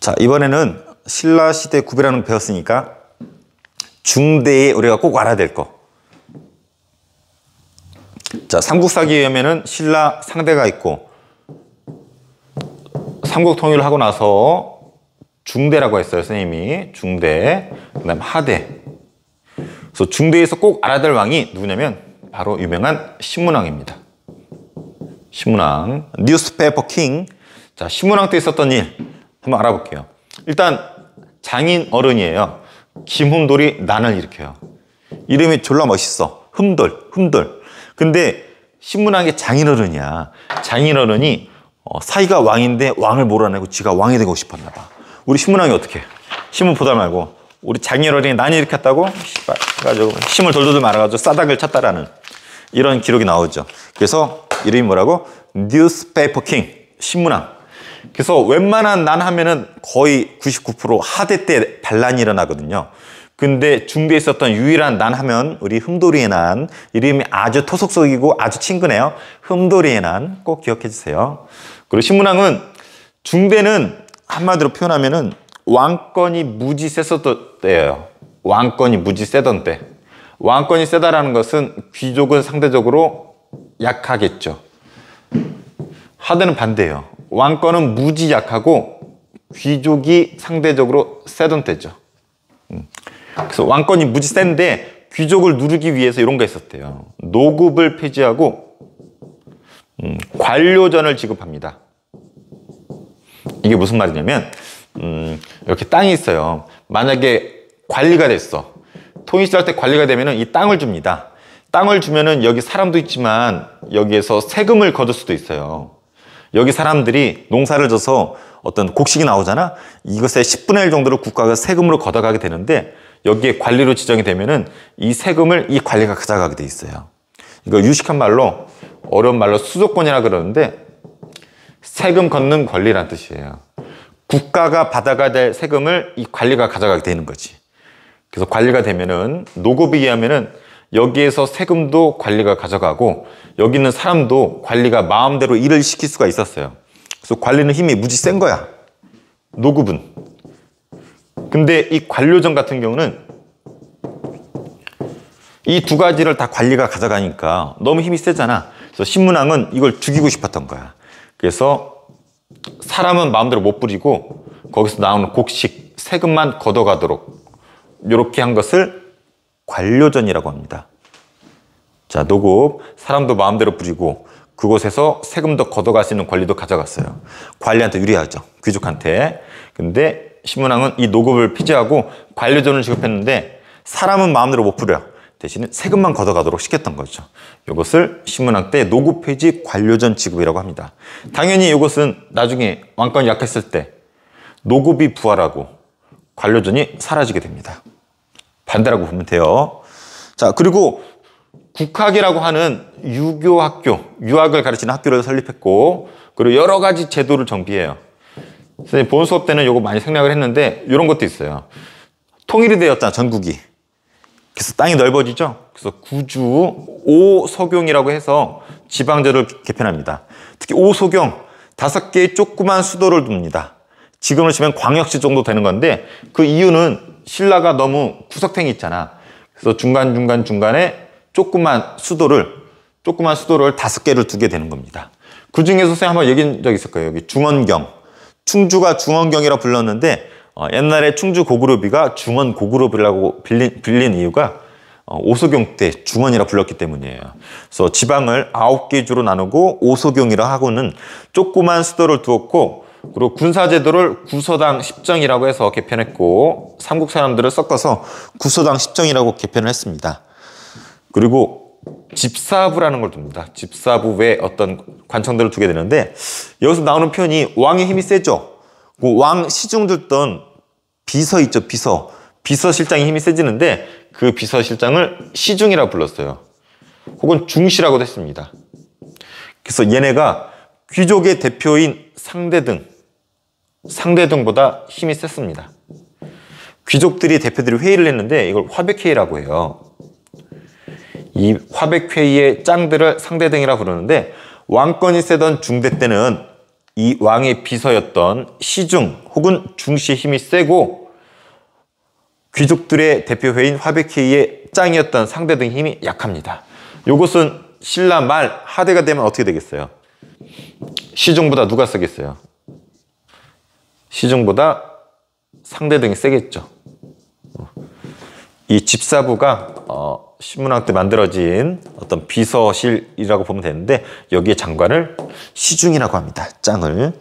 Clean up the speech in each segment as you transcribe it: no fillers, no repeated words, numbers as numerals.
자, 이번에는 신라시대 구배라는 거 배웠으니까 중대에 우리가 꼭 알아야 될 거. 자, 삼국사기에 의하면은 신라 상대가 있고 삼국 통일을 하고 나서 중대라고 했어요, 선생님이. 중대, 그 다음 하대. 그래서 중대에서 꼭 알아야 될 왕이 누구냐면 바로 유명한 신문왕입니다. 신문왕, 뉴스페이퍼 킹. 자, 신문왕 때 있었던 일 한번 알아볼게요. 일단 장인 어른이에요. 김흠돌이 난을 일으켜요. 이름이 졸라 멋있어. 흠돌. 근데 신문왕의 장인 어른이야. 장인 어른이 사이가 왕인데 왕을 몰아내고 지가 왕이 되고 싶었나 봐. 우리 신문왕이 어떻게 해? 신문 보다 말고 우리 장인 어른이 난을 일으켰다고 해가지고 힘을 돌돌 말아가지고 싸닥을 쳤다라는 이런 기록이 나오죠. 그래서 이름이 뭐라고? 뉴스페이퍼 킹, 신문왕. 그래서 웬만한 난 하면은 거의 99% 하대 때 반란이 일어나거든요. 근데 중대에 있었던 유일한 난 하면 우리 흠돌이의 난, 이름이 아주 토속적이고 아주 친근해요. 흠돌이의 난 꼭 기억해 주세요. 그리고 신문왕은 중대는 한마디로 표현하면은 왕권이 무지 셌었던 때예요. 왕권이 무지 세던 때. 왕권이 세다라는 것은 귀족은 상대적으로 약하겠죠. 하대는 반대예요. 왕권은 무지 약하고 귀족이 상대적으로 세던 때죠. 그래서 왕권이 무지 센데 귀족을 누르기 위해서 이런 거 있었대요. 노급을 폐지하고 관료전을 지급합니다. 이게 무슨 말이냐면 이렇게 땅이 있어요. 만약에 관리가 됐어. 통일시할 때 관리가 되면은 이 땅을 줍니다. 땅을 주면은 여기 사람도 있지만 여기에서 세금을 거둘 수도 있어요. 여기 사람들이 농사를 져서 어떤 곡식이 나오잖아. 이것의 10분의 1 정도를 국가가 세금으로 걷어가게 되는데 여기에 관리로 지정이 되면은 이 세금을 이 관리가 가져가게 돼 있어요. 이거 유식한 말로, 어려운 말로 수조권이라 그러는데 세금 걷는 권리란 뜻이에요. 국가가 받아가야 될 세금을 이 관리가 가져가게 되는 거지. 그래서 관리가 되면은 노급이게 하면은 여기에서 세금도 관리가 가져가고 여기 있는 사람도 관리가 마음대로 일을 시킬 수가 있었어요. 그래서 관리는 힘이 무지 센 거야. 노급은. 근데 이 관료전 같은 경우는 이 두 가지를 다 관리가 가져가니까 너무 힘이 세잖아. 그래서 신문왕은 이걸 죽이고 싶었던 거야. 그래서 사람은 마음대로 못 부리고 거기서 나오는 곡식, 세금만 걷어가도록 이렇게 한 것을 관료전이라고 합니다. 자, 노급, 사람도 마음대로 부리고 그곳에서 세금도 걷어갈 수 있는 권리도 가져갔어요. 관리한테 유리하죠. 귀족한테. 근데 신문왕은 이 노급을 폐지하고 관료전을 지급했는데 사람은 마음대로 못 부려. 대신에 세금만 걷어가도록 시켰던 거죠. 이것을 신문왕 때 노급 폐지 관료전 지급이라고 합니다. 당연히 이것은 나중에 왕권이 약했을 때 노급이 부활하고 관료전이 사라지게 됩니다. 반대라고 보면 돼요. 자, 그리고 국학이라고 하는 유교학교, 유학을 가르치는 학교를 설립했고 그리고 여러 가지 제도를 정비해요. 선생님 본 수업 때는 이거 많이 생략을 했는데 이런 것도 있어요. 통일이 되었잖아, 전국이. 그래서 땅이 넓어지죠. 그래서 구주 오소경이라고 해서 지방제를 개편합니다. 특히 오소경 5개의 조그만 수도를 둡니다. 지금으로 치면 광역시 정도 되는 건데 그 이유는 신라가 너무 구석탱이 있잖아. 그래서 중간에 조그만 수도를 5개를 두게 되는 겁니다. 그 중에서 선생님 한번 얘기한 적 있을 거예요. 여기 중원경. 충주가 중원경이라고 불렀는데 옛날에 충주 고구려비가 중원 고구려비라고 빌린 이유가 오소경 때 중원이라 불렀기 때문이에요. 그래서 지방을 9개 주로 나누고 오소경이라 하고는 조그만 수도를 두었고 그리고 군사제도를 구소당 십정이라고 해서 개편했고 삼국 사람들을 섞어서 구소당 십정이라고 개편을 했습니다. 그리고 집사부라는 걸 둡니다. 집사부 외에 어떤 관청들을 두게 되는데 여기서 나오는 표현이 왕의 힘이 세죠. 그 왕 시중 듣던 비서 있죠. 비서실장의 힘이 세지는데 그 비서실장을 시중이라고 불렀어요. 혹은 중시라고도 했습니다. 그래서 얘네가 귀족의 대표인 상대등보다 힘이 셌습니다. 귀족들이 대표들이 회의를 했는데 이걸 화백회의라고 해요. 이 화백회의의 짱들을 상대등이라 부르는데 왕권이 세던 중대 때는 이 왕의 비서였던 시중 혹은 중시의 힘이 세고 귀족들의 대표회인 화백회의의 짱이었던 상대등의 힘이 약합니다. 요것은 신라 말 하대가 되면 어떻게 되겠어요? 시중보다 누가 세겠어요? 시중보다 상대등이 세겠죠. 이 집사부가 신문왕 때 만들어진 어떤 비서실이라고 보면 되는데 여기에 장관을 시중이라고 합니다. 짱을.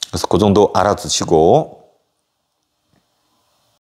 그래서 그 정도 알아두시고